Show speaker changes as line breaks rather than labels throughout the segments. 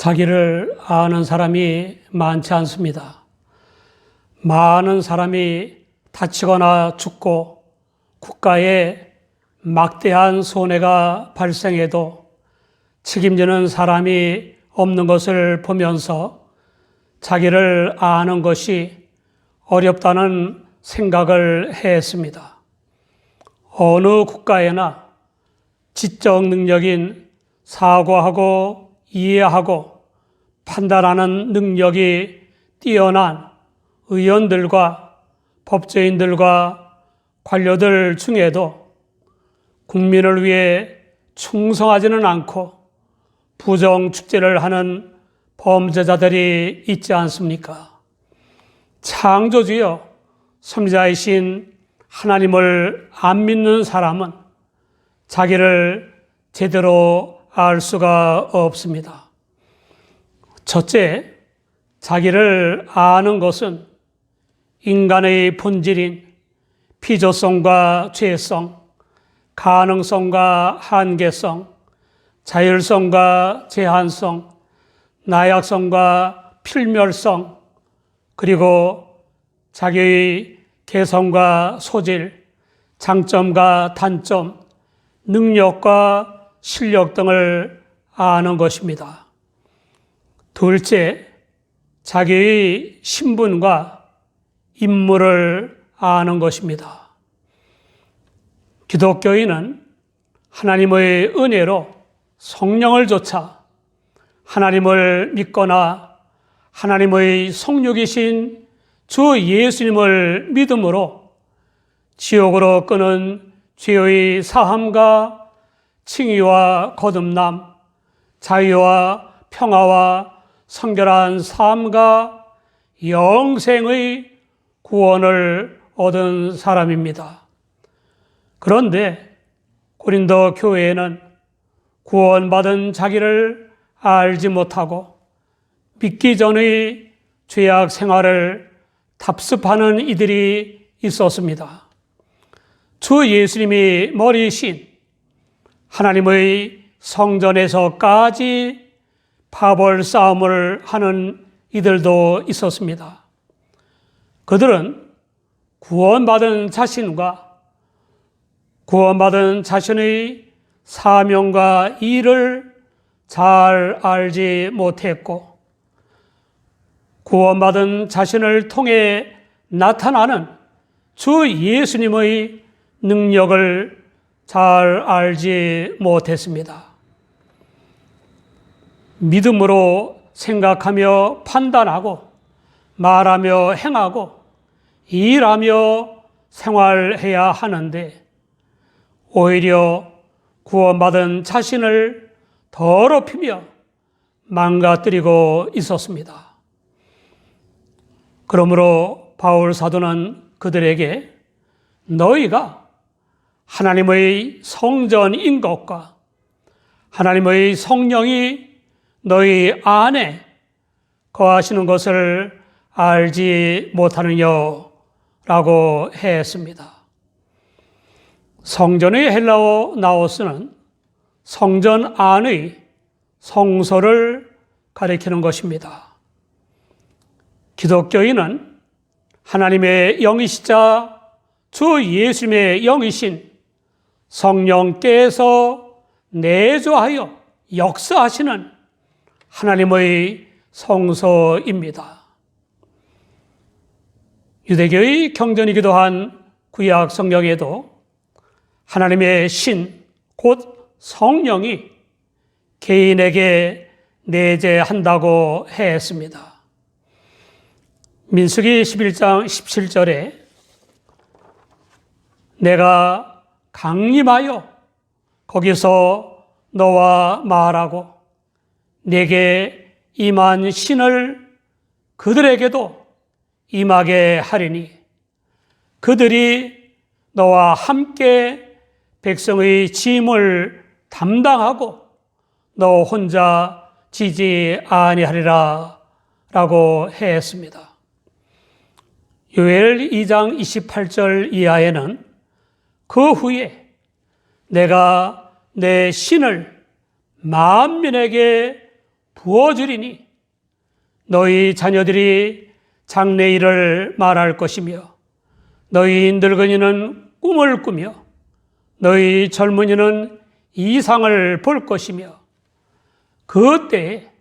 자기를 아는 사람이 많지 않습니다. 많은 사람이 다치거나 죽고 국가에 막대한 손해가 발생해도 책임지는 사람이 없는 것을 보면서 자기를 아는 것이 어렵다는 생각을 했습니다. 어느 국가에나 지적 능력인 사고하고 이해하고 판단하는 능력이 뛰어난 의원들과 법조인들과 관료들 중에도 국민을 위해 충성하지는 않고 부정축제를 하는 범죄자들이 있지 않습니까? 창조주여 섭리자이신 하나님을 안 믿는 사람은 자기를 제대로 알 수가 없습니다. 첫째, 자기를 아는 것은 인간의 본질인 피조성과 죄성, 가능성과 한계성, 자율성과 제한성, 나약성과 필멸성, 그리고 자기의 개성과 소질, 장점과 단점, 능력과 실력 등을 아는 것입니다. 둘째, 자기의 신분과 임무를 아는 것입니다. 기독교인은 하나님의 은혜로 성령을 조차 하나님을 믿거나 하나님의 성육이신 주 예수님을 믿음으로 지옥으로 끄는 죄의 사함과 칭의와 거듭남, 자유와 평화와 성결한 삶과 영생의 구원을 얻은 사람입니다. 그런데 고린도 교회에는 구원받은 자기를 알지 못하고 믿기 전의 죄악 생활을 답습하는 이들이 있었습니다. 주 예수님이 머리신 하나님의 성전에서까지 파벌 싸움을 하는 이들도 있었습니다. 그들은 구원받은 자신과 구원받은 자신의 사명과 일을 잘 알지 못했고 구원받은 자신을 통해 나타나는 주 예수님의 능력을 잘 알지 못했습니다. 믿음으로 생각하며 판단하고 말하며 행하고 일하며 생활해야 하는데 오히려 구원받은 자신을 더럽히며 망가뜨리고 있었습니다. 그러므로 바울 사도는 그들에게 너희가 하나님의 성전인 것과 하나님의 성령이 너희 안에 거하시는 것을 알지 못하느냐라고 했습니다. 성전의 헬라어 나오스는 성전 안의 성소를 가리키는 것입니다. 기독교인은 하나님의 영이시자 주 예수님의 영이신 성령께서 내조하여 역사하시는 하나님의 성소입니다. 유대교의 경전이기도 한 구약 성경에도 하나님의 신, 곧 성령이 개인에게 내재한다고 했습니다. 민수기 11장 17절에 내가 강림하여 거기서 너와 말하고 내게 임한 신을 그들에게도 임하게 하리니 그들이 너와 함께 백성의 짐을 담당하고 너 혼자 지지 아니하리라 라고 했습니다. 요엘 2장 28절 이하에는 그 후에 내가 내 신을 만민에게 부어주리니 너희 자녀들이 장래일을 말할 것이며 너희 늙은이는 꿈을 꾸며 너희 젊은이는 이상을 볼 것이며 그때에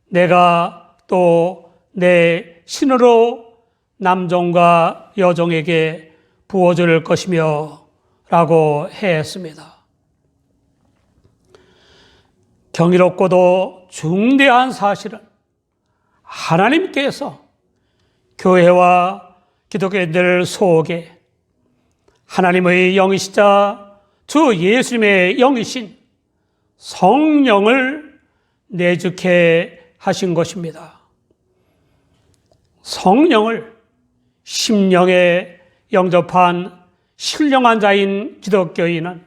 내가 또 내 신으로 남종과 여종에게 부어줄 것이며 라고 했습니다. 경이롭고도 중대한 사실은 하나님께서 교회와 기독교인들 속에 하나님의 영이시자 주 예수님의 영이신 성령을 내주게 하신 것입니다. 성령을 심령에 영접한 신령한 자인 기독교인은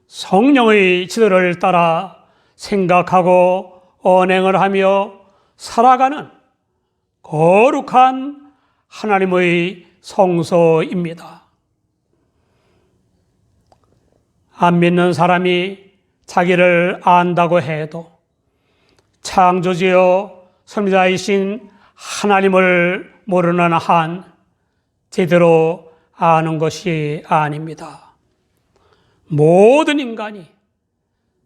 성령의 지도를 따라 생각하고 언행을 하며 살아가는 거룩한 하나님의 성소입니다. 안 믿는 사람이 자기를 안다고 해도 창조주여 선지자이신 하나님을 모르는 한 제대로 아는 것이 아닙니다. 모든 인간이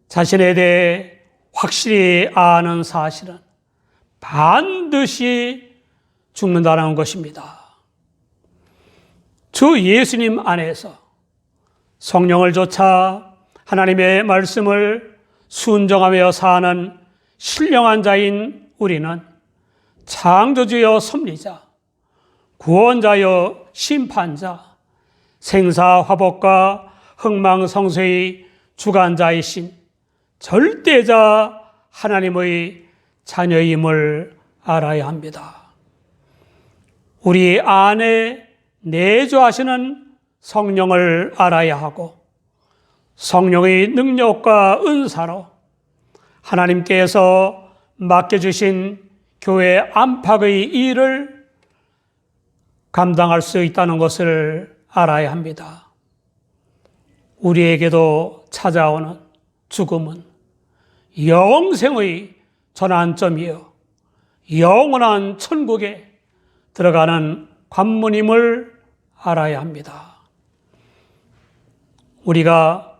자신에 대해 확실히 아는 사실은 반드시 죽는다는 것입니다. 주 예수님 안에서 성령을 좇아 하나님의 말씀을 순종하며 사는 신령한 자인 우리는 창조주여 섭리자, 구원자여 심판자, 생사화복과 흥망성쇠의 주관자이신 절대자 하나님의 자녀임을 알아야 합니다. 우리 안에 내주하시는 성령을 알아야 하고 성령의 능력과 은사로 하나님께서 맡겨주신 교회 안팎의 일을 감당할 수 있다는 것을 알아야 합니다. 우리에게도 찾아오는 죽음은 영생의 전환점이요 영원한 천국에 들어가는 관문임을 알아야 합니다. 우리가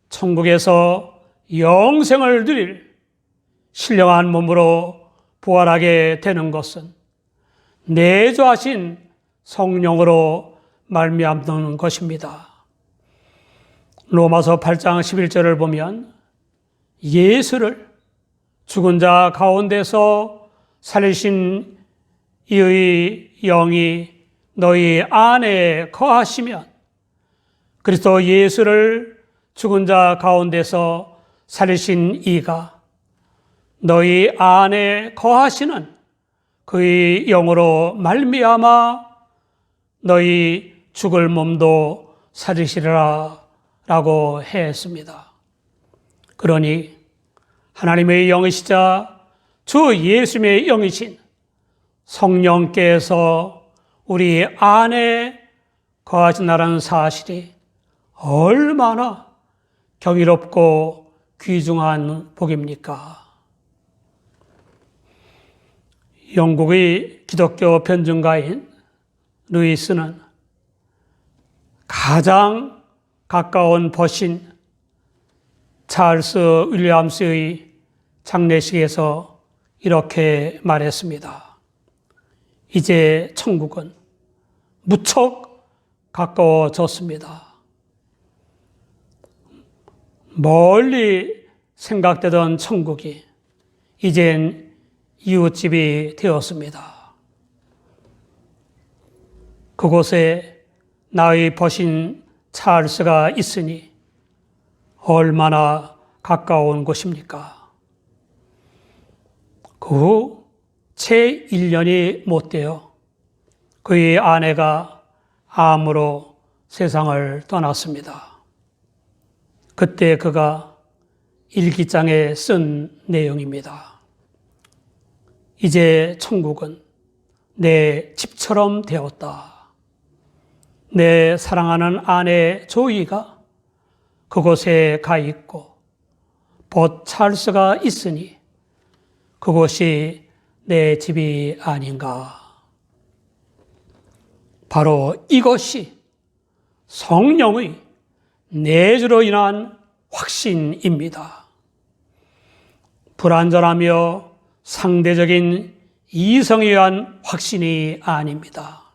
천국에서 영생을 누릴 신령한 몸으로 부활하게 되는 것은 내주하신 성령으로 말미암는 것입니다. 로마서 8장 11절을 보면 예수를 죽은 자 가운데서 살리신 이의 영이 너희 안에 거하시면 그리스도 예수를 죽은 자 가운데서 살리신 이가 너희 안에 거하시는 그의 영으로 말미암아 너희 죽을 몸도 살리시리라 라고 했습니다. 그러니 하나님의 영이시자 주 예수님의 영이신 성령께서 우리 안에 거하신다는 사실이 얼마나 경이롭고 귀중한 복입니까? 영국의 기독교 변증가인 루이스는 가장 가까운 벗인 찰스 윌리엄스의 장례식에서 이렇게 말했습니다. 이제 천국은 무척 가까워졌습니다. 멀리 생각되던 천국이 이젠 이웃집이 되었습니다. 그곳에 나의 벗인 찰스가 있으니 얼마나 가까운 곳입니까? 그 후 채 1년이 못 되어 그의 아내가 암으로 세상을 떠났습니다. 그때 그가 일기장에 쓴 내용입니다. 이제 천국은 내 집처럼 되었다. 내 사랑하는 아내 조이가 그곳에 가 있고 벗 찰스가 있으니 그곳이 내 집이 아닌가. 바로 이것이 성령의 내주로 인한 확신입니다. 불완전하며 상대적인 이성에 의한 확신이 아닙니다.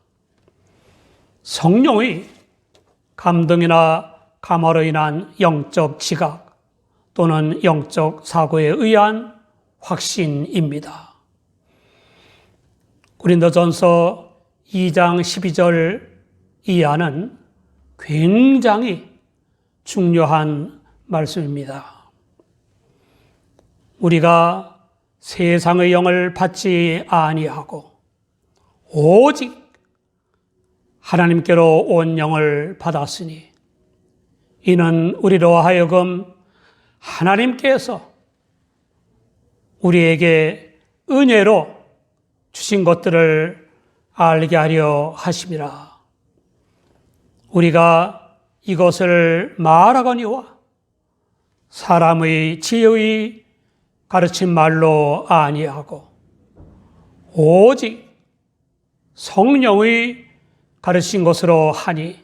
성령의 감동이나 감화로 인한 영적 지각 또는 영적 사고에 의한 확신입니다. 고린도전서 2장 12절 이하는 굉장히 중요한 말씀입니다. 우리가 세상의 영을 받지 아니하고 오직 하나님께로 온 영을 받았으니 이는 우리로 하여금 하나님께서 우리에게 은혜로 주신 것들을 알게 하려 하심이라. 우리가 이것을 말하거니와 사람의 지혜의 가르친 말로 아니하고 오직 성령의 가르친 것으로 하니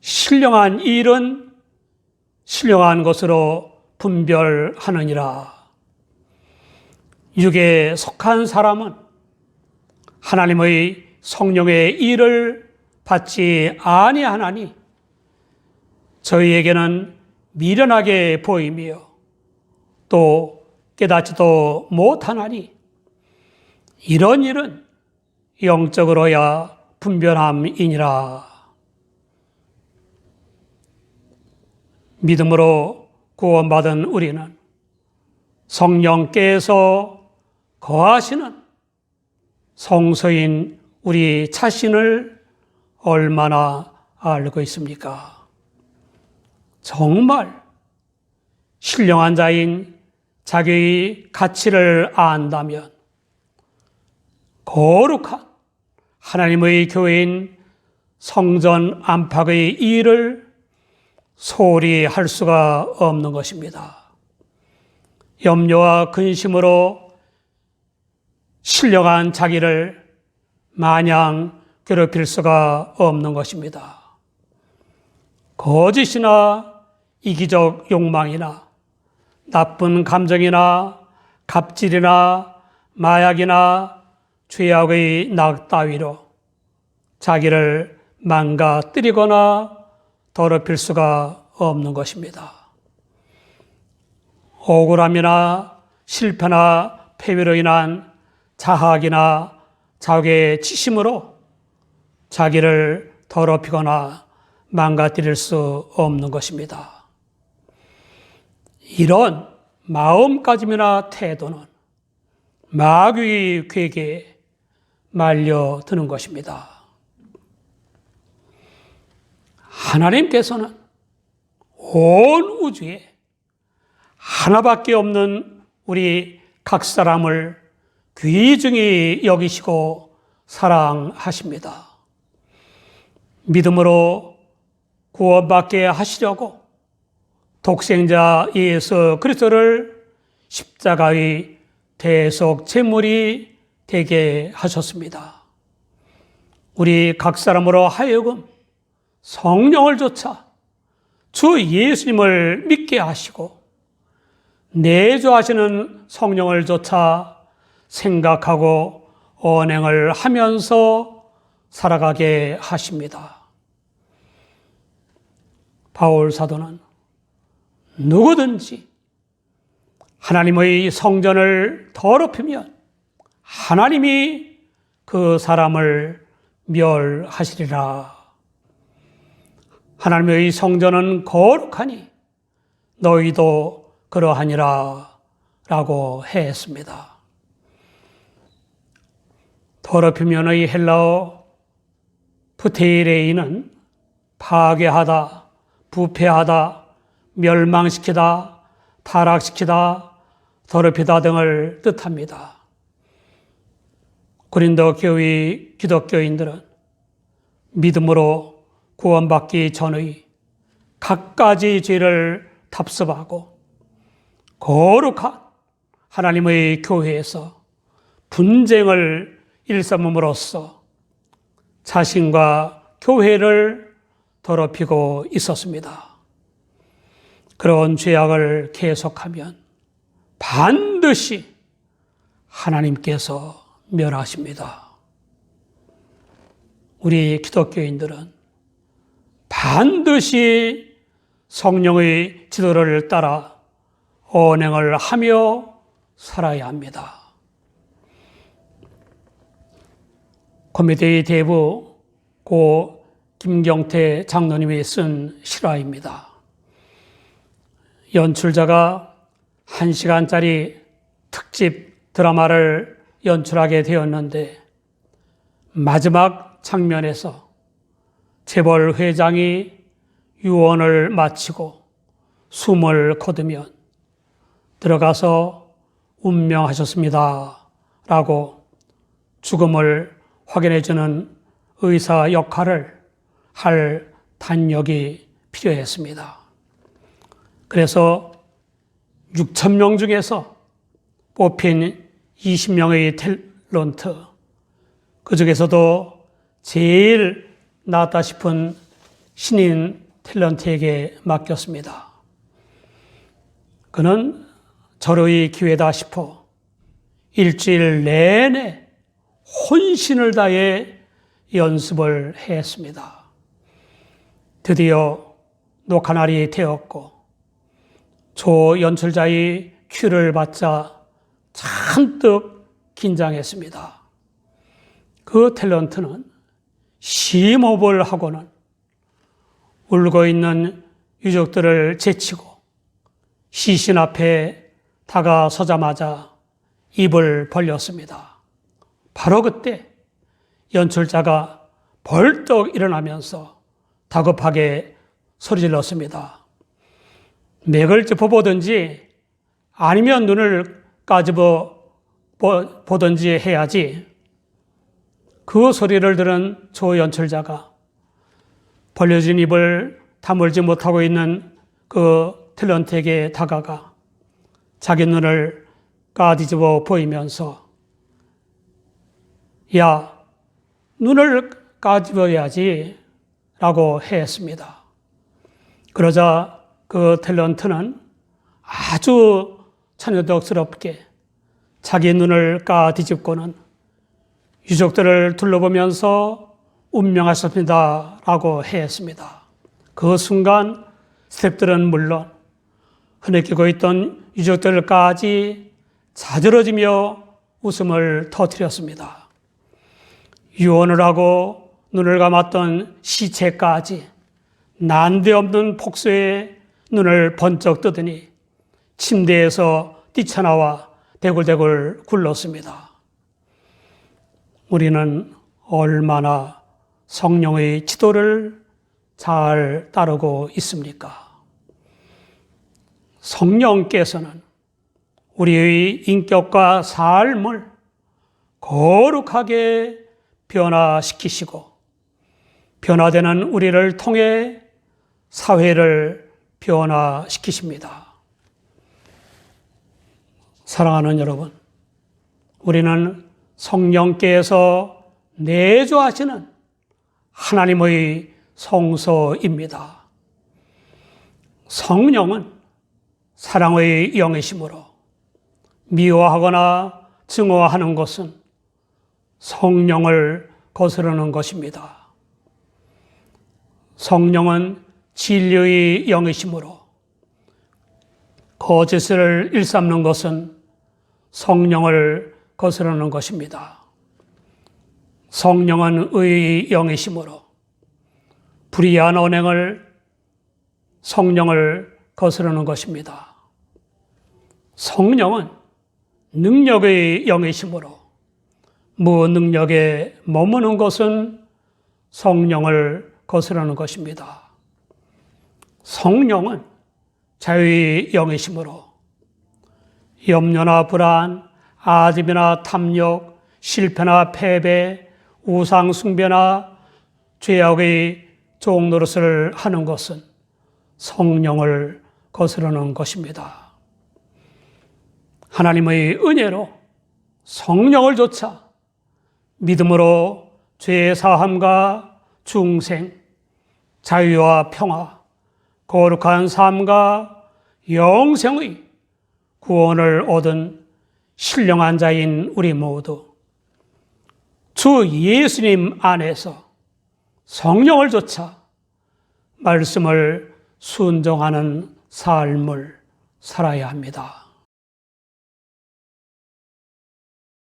신령한 일은 신령한 것으로 분별하느니라. 육에 속한 사람은 하나님의 성령의 일을 받지 아니하나니 저희에게는 미련하게 보이며 또 깨닫지도 못하나니 이런 일은 영적으로야 분별함이니라. 믿음으로 구원받은 우리는 성령께서 거하시는 성소인 우리 자신을 얼마나 알고 있습니까? 정말 신령한 자인 자기의 가치를 안다면 거룩한 하나님의 교회인 성전 안팎의 일을 소홀히 할 수가 없는 것입니다. 염려와 근심으로 신령한 자기를 마냥 괴롭힐 수가 없는 것입니다. 거짓이나 이기적 욕망이나 나쁜 감정이나 갑질이나 마약이나 죄악의 낙 따위로 자기를 망가뜨리거나 더럽힐 수가 없는 것입니다. 억울함이나 실패나 패배로 인한 자학이나 자괴의 치심으로 자기를 더럽히거나 망가뜨릴 수 없는 것입니다. 이런 마음가짐이나 태도는 마귀의 괴계에 말려드는 것입니다. 하나님께서는 온 우주에 하나밖에 없는 우리 각 사람을 귀중히 여기시고 사랑하십니다. 믿음으로 구원받게 하시려고 독생자 예수 그리스도를 십자가의 대속 제물이 되게 하셨습니다. 우리 각 사람으로 하여금 성령을 조차 주 예수님을 믿게 하시고 내주하시는 성령을 조차 생각하고 언행을 하면서 살아가게 하십니다. 바울 사도는 누구든지 하나님의 성전을 더럽히면 하나님이 그 사람을 멸하시리라. 하나님의 성전은 거룩하니 너희도 그러하니라 라고 했습니다. 더럽히면의 헬라어 푸테이레이는 파괴하다, 부패하다, 멸망시키다, 타락시키다, 더럽히다 등을 뜻합니다. 고린도 교회 기독교인들은 믿음으로 구원받기 전의 갖가지 죄를 답습하고 거룩한 하나님의 교회에서 분쟁을 일삼음으로써 자신과 교회를 더럽히고 있었습니다. 그런 죄악을 계속하면 반드시 하나님께서 멸하십니다. 우리 기독교인들은 반드시 성령의 지도를 따라 언행을 하며 살아야 합니다. 코미디 대부 고 김경태 장로님이 쓴 실화입니다. 연출자가 1시간짜리 특집 드라마를 연출하게 되었는데 마지막 장면에서 재벌 회장이 유언을 마치고 숨을 거두면 들어가서 운명하셨습니다 라고 죽음을 확인해주는 의사 역할을 할 단역이 필요했습니다. 그래서 6,000명 중에서 뽑힌 20명의 탤런트, 그 중에서도 제일 낫다 싶은 신인 탤런트에게 맡겼습니다. 그는 절호의 기회다 싶어 일주일 내내 혼신을 다해 연습을 했습니다. 드디어 녹화날이 되었고 조연출자의 큐를 받자 잔뜩 긴장했습니다. 그 탤런트는 심호흡을 하고는 울고 있는 유족들을 제치고 시신 앞에 다가서자마자 입을 벌렸습니다. 바로 그때 연출자가 벌떡 일어나면서 다급하게 소리질렀습니다. 맥을 짚어보든지 아니면 눈을 까집어 보든지 해야지. 그 소리를 들은 조 연출자가 벌려진 입을 다물지 못하고 있는 그 탤런트에게 다가가 자기 눈을 까뒤집어 보이면서 야, 눈을 까집어야지 라고 했습니다. 그러자 그 탤런트는 아주 천여덕스럽게 자기 눈을 까뒤집고는 유족들을 둘러보면서 운명하셨습니다 라고 했습니다. 그 순간 스태프들은 물론 흐느끼고 있던 유족들까지 자지러지며 웃음을 터뜨렸습니다. 유언을 하고 눈을 감았던 시체까지 난데없는 폭소에 눈을 번쩍 뜨더니 침대에서 뛰쳐나와 대굴대굴 굴렀습니다. 우리는 얼마나 성령의 지도를 잘 따르고 있습니까? 성령께서는 우리의 인격과 삶을 거룩하게 변화시키시고 변화되는 우리를 통해 사회를 변화시키십니다. 사랑하는 여러분, 우리는 성령께서 내주하시는 하나님의 성소입니다. 성령은 사랑의 영이시므로 미워하거나 증오하는 것은 성령을 거스르는 것입니다. 성령은 진리의 영이시므로 거짓을 일삼는 것은 성령을 거스르는 것입니다. 성령은 의의 영이시므로 불의한 언행을 성령을 거스르는 것입니다. 성령은 능력의 영이시므로 무능력에 머무는 것은 성령을 거스르는 것입니다. 성령은 자유의 영이시므로 염려나 불안, 아집이나 탐욕, 실패나 패배, 우상 숭배나 죄악의 종노릇을 하는 것은 성령을 거스르는 것입니다. 하나님의 은혜로 성령을 좇아 믿음으로 죄의 사함과 중생, 자유와 평화, 거룩한 삶과 영생의 구원을 얻은 신령한 자인 우리 모두 주 예수님 안에서 성령을 좇아 말씀을 순종하는 삶을 살아야 합니다.